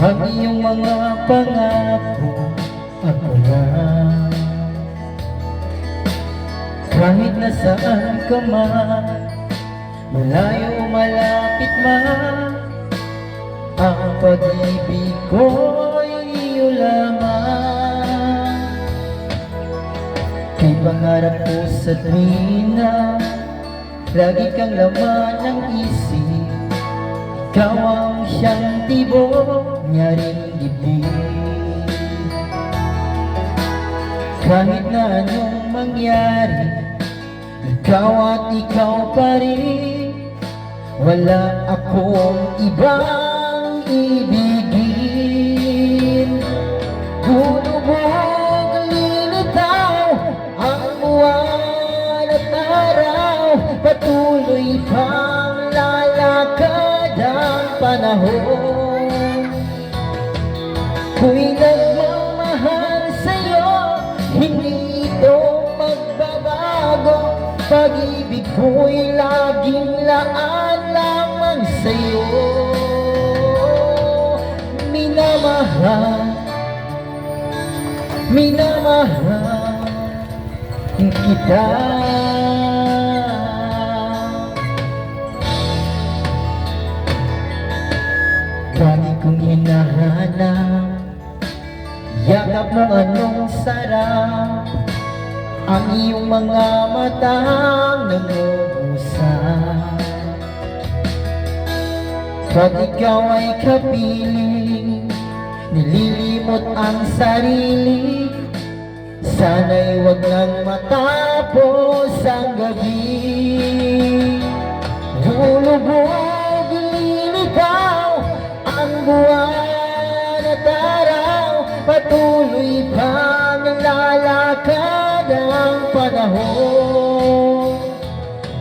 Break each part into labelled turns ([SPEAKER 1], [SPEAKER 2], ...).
[SPEAKER 1] Ang iyong mga pangako ako na. Kahit nasaan ka man, malayo o malapit man, ang pag-ibig ko'y iyo lamang. Kay pangarap ko sa tuwina, lagi kang laman ng isip. Ikaw ang siyang tibok niya ring dibdib. Kahit na anong mangyari, ikaw at ikaw pa rin. Wala akong ibang ibigin. Hulubog lilitaw ang buwan at araw, patuloy pang lalakad ang panahon. Ko'y nagmamahal sa'yo, hindi ito magbabago. Pag-ibig ko'y laging laan lamang sa'yo. Minamahal, minamahal kita. Lagi kong hinahanap, yakap mo anong sarap, ang iyong mga matang nag-uusap. Pag ikaw ay kapiling, nililimot ang sarili, sana'y wag nang matapos ang gabi. Lulubog, lilitaw ang buwan at araw, patuloy pang lalakad ang panahon.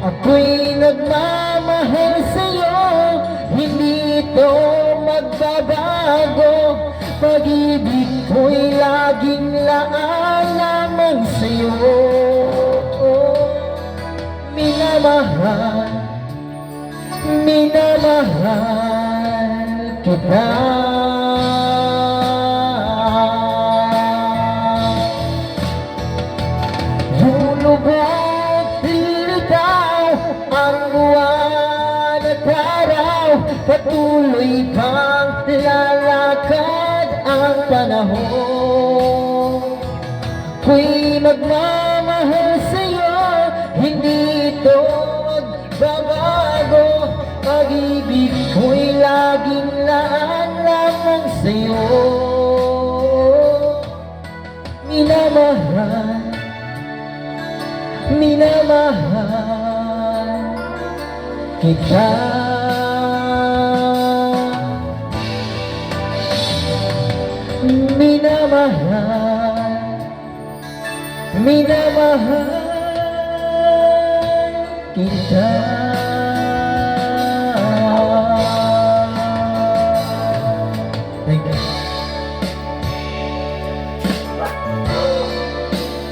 [SPEAKER 1] Ako'y nagmamahal sa'yo, hindi ito magbabago. Pag-ibig ko'y laging laan lamang sa'yo. Minamahal, minamahal kita. Lulubog, lilitaw ang buwan at araw, patuloy pang lalakad ang panahon. Ko'y magmamahal sa'yo, hindi ito magbabago. Pag-ibig ko'y laging laan lamang sa'yo. Minamahal, minamahal kita. Minamahal, minamahal kita. Thank you.